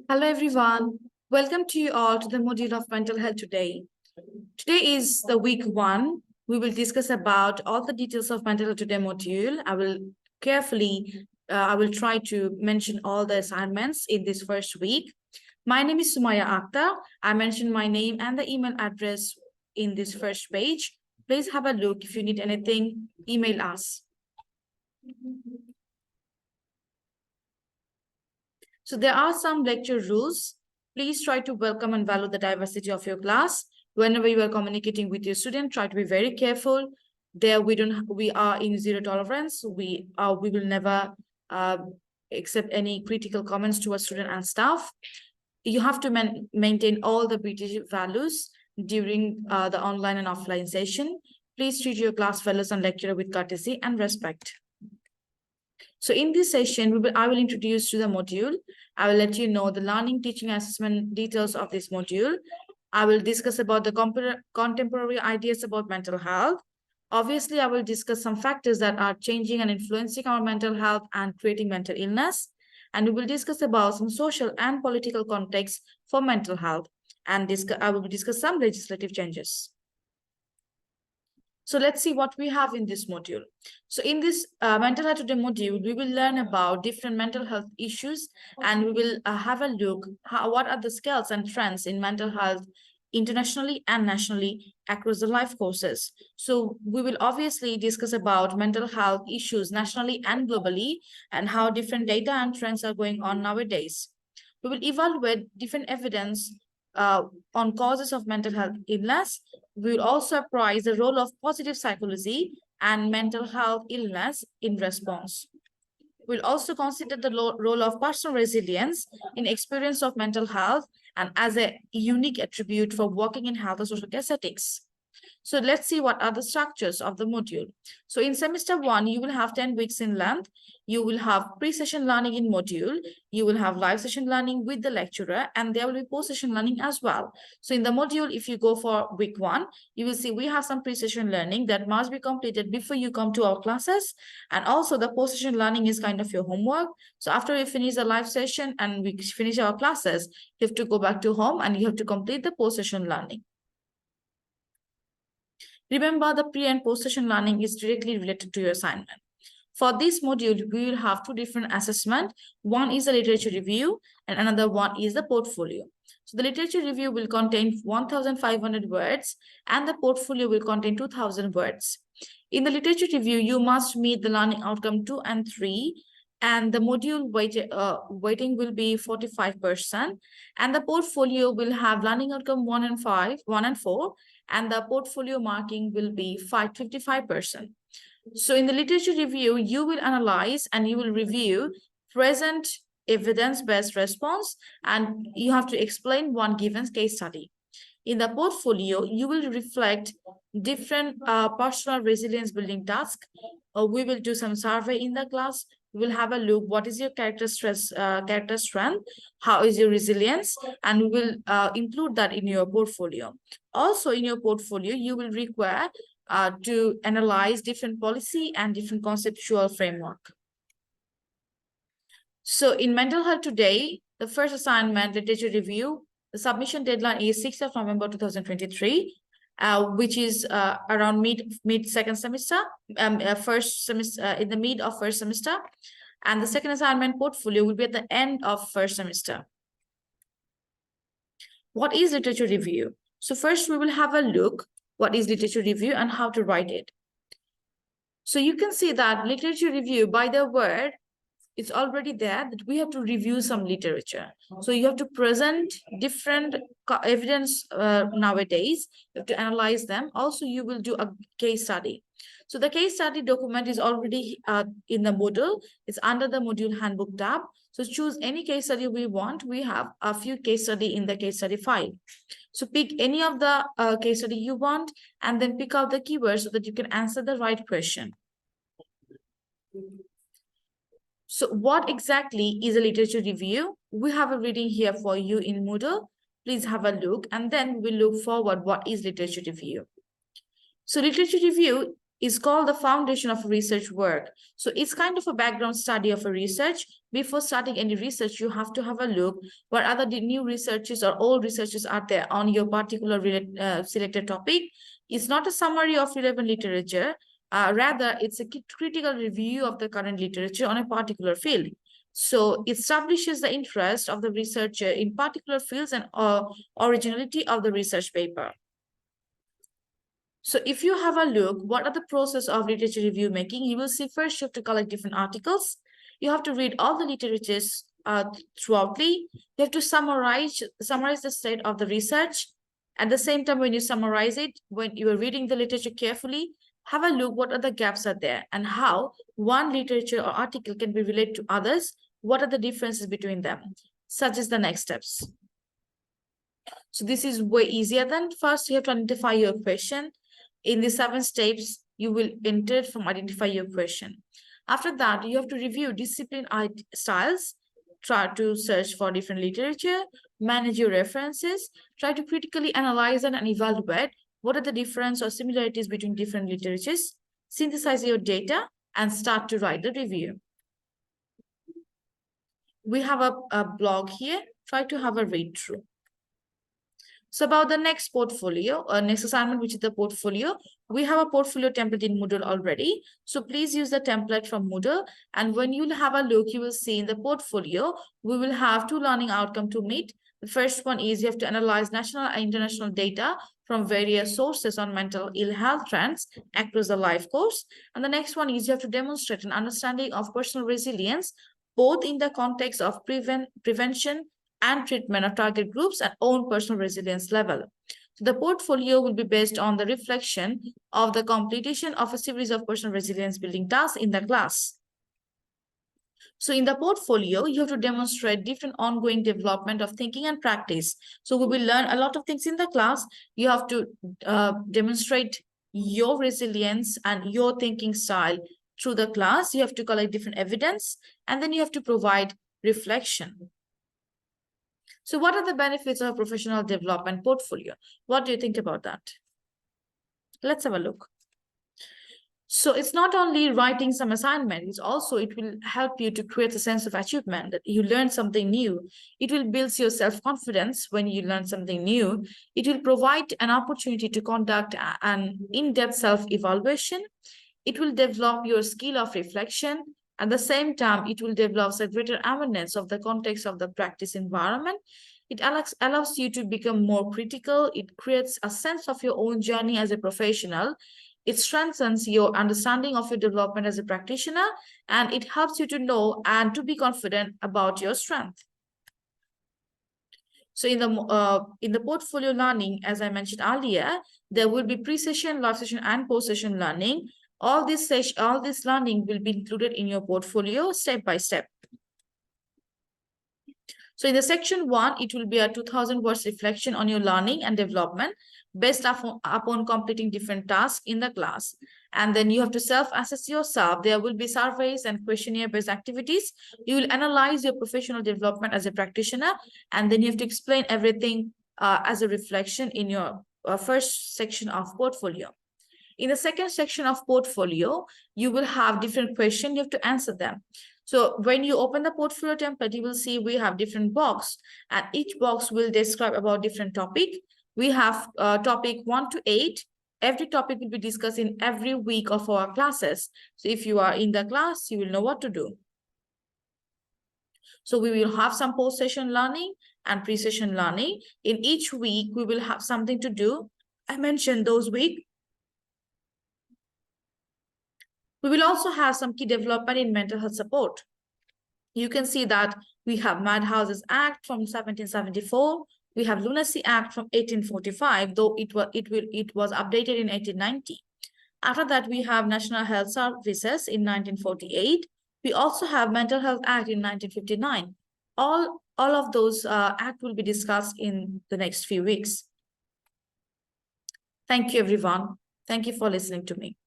Hello everyone. Welcome to you all to the module of mental health today. Today is the week one. We will discuss about all the details of mental health today module. I will try to mention all the assignments in this first week. My name is Sumaiya Akter. I mentioned my name and the email address in this first page. Please have a look. If you need anything, email us. So there are some lecture rules. Please try to welcome and value the diversity of your class. Whenever you are communicating with your student, try to be very careful. There we are in zero tolerance. We will never uh, accept any critical comments to a student and staff. You have to maintain all the British values during the online and offline session. Please treat your class fellows and lecturer with courtesy and respect. So in this session, I will introduce to the module. I will let you know the learning, teaching, assessment details of this module. I will discuss about the contemporary ideas about mental health. Obviously, I will discuss some factors that are changing and influencing our mental health and creating mental illness. And we will discuss about some social and political context for mental health. And I will discuss some legislative changes. So let's see what we have in this module. So in this mental health today module, we will learn about different mental health issues, and we will have a look what are the scales and trends in mental health internationally and nationally across the life courses. So we will obviously discuss about mental health issues nationally and globally and how different data and trends are going on nowadays. We will evaluate different evidence on causes of mental health illness. We will also apprise the role of positive psychology and mental health illness in response. We'll also consider the role of personal resilience in experience of mental health and as a unique attribute for working in health and social care settings. So let's see what are the structures of the module. So in semester one, you will have 10 weeks in length. You will have pre-session learning in module. You will have live session learning with the lecturer, and there will be post-session learning as well. So in the module, if you go for week one, you will see we have some pre-session learning that must be completed before you come to our classes. And also the post-session learning is kind of your homework. So after we finish the live session and we finish our classes, you have to go back to home and you have to complete the post-session learning. Remember, the pre and post-session learning is directly related to your assignment. For this module, we will have two different assessments. One is the literature review and another one is the portfolio. So the literature review will contain 1,500 words and the portfolio will contain 2,000 words. In the literature review, you must meet the learning outcome 2 and 3, and the module weighting will be 45%, and the portfolio will have learning outcome 1 and 4, and the portfolio marking will be 55%. So in the literature review, you will analyze and you will review present evidence-based response, and you have to explain one given case study. In the portfolio, you will reflect different personal resilience building tasks. We will do some survey in the class. We will have a look, what is your character strength, how is your resilience, and we will include that in your portfolio. Also in your portfolio, you will require to analyze different policy and different conceptual framework. So in mental health today, the first assignment, literature review, the submission deadline is 6th of November 2023, which is around mid second semester, first semester, in the mid of first semester. And the second assignment portfolio will be at the end of first semester. What is literature review? So first we will have a look what is literature review and how to write it. So you can see that literature review, by the word, it's already there that we have to review some literature. So you have to present different evidence nowadays. You have to analyze them. Also, you will do a case study. So the case study document is already in the module. It's under the module handbook tab. So choose any case study we want. We have a few case study in the case study file. So pick any of the case study you want and then pick out the keywords so that you can answer the right question. So what exactly is a literature review? We have a reading here for you in Moodle. Please have a look and then we'll look forward what is literature review. So literature review is called the foundation of research work. So it's kind of a background study of a research. Before starting any research, you have to have a look what other new researches or old researches are there on your particular selected topic. It's not a summary of relevant literature. Rather, it's a critical review of the current literature on a particular field. So it establishes the interest of the researcher in particular fields and originality of the research paper. So if you have a look, what are the process of literature review making? You will see first you have to collect different articles. You have to read all the literatures throughoutly. You have to summarize the state of the research. At the same time, when you summarize it, when you are reading the literature carefully, have a look what are the gaps are there and how one literature or article can be related to others. What are the differences between them? Such as the next steps. So this is way easier than first you have to identify your question. In the 7 steps, you will enter from identify your question. After that, you have to review discipline styles, try to search for different literature, manage your references, try to critically analyze and evaluate what are the difference or similarities between different literatures, synthesize your data, and start to write the review. We have a blog here. Try to have a read through. So about the next portfolio, next assignment, which is the portfolio, we have a portfolio template in Moodle already. So please use the template from Moodle. And when you'll have a look, you will see in the portfolio, we will have 2 learning outcomes to meet. The first one is you have to analyze national and international data from various sources on mental ill health trends across the life course. And the next one is you have to demonstrate an understanding of personal resilience, both in the context of prevention and treatment of target groups and own personal resilience level. So the portfolio will be based on the reflection of the completion of a series of personal resilience building tasks in the class. So in the portfolio, you have to demonstrate different ongoing development of thinking and practice. So we will learn a lot of things in the class. You have to demonstrate your resilience and your thinking style through the class. You have to collect different evidence, and then you have to provide reflection. So what are the benefits of a professional development portfolio? What do you think about that? Let's have a look. So it's not only writing some assignment, it will help you to create a sense of achievement that you learn something new. It will build your self-confidence when you learn something new. It will provide an opportunity to conduct an in-depth self-evaluation. It will develop your skill of reflection. At the same time, it will develop a greater awareness of the context of the practice environment. It allows you to become more critical. It creates a sense of your own journey as a professional. It strengthens your understanding of your development as a practitioner, and it helps you to know and to be confident about your strength. So in the portfolio learning, as I mentioned earlier, there will be pre-session, live session, and post-session learning. All this learning will be included in your portfolio step by step. So in the section 1, it will be a 2000 words reflection on your learning and development based upon completing different tasks in the class. And then you have to self-assess yourself. There will be surveys and questionnaire-based activities. You will analyze your professional development as a practitioner, and then you have to explain everything as a reflection in your first section of portfolio. In the second section of portfolio, you will have different questions. You have to answer them. So when you open the portfolio template, you will see we have different boxes, and each box will describe about different topic. We have topic 1 to 8. Every topic will be discussed in every week of our classes. So if you are in the class, you will know what to do. So we will have some post-session learning and pre-session learning. In each week, we will have something to do. I mentioned those weeks. We will also have some key development in mental health support. You can see that we have Madhouse's Act from 1774. We have Lunacy Act from 1845, though it was updated in 1890. After that, we have National Health Services in 1948. We also have Mental Health Act in 1959. All of those acts will be discussed in the next few weeks. Thank you, everyone. Thank you for listening to me.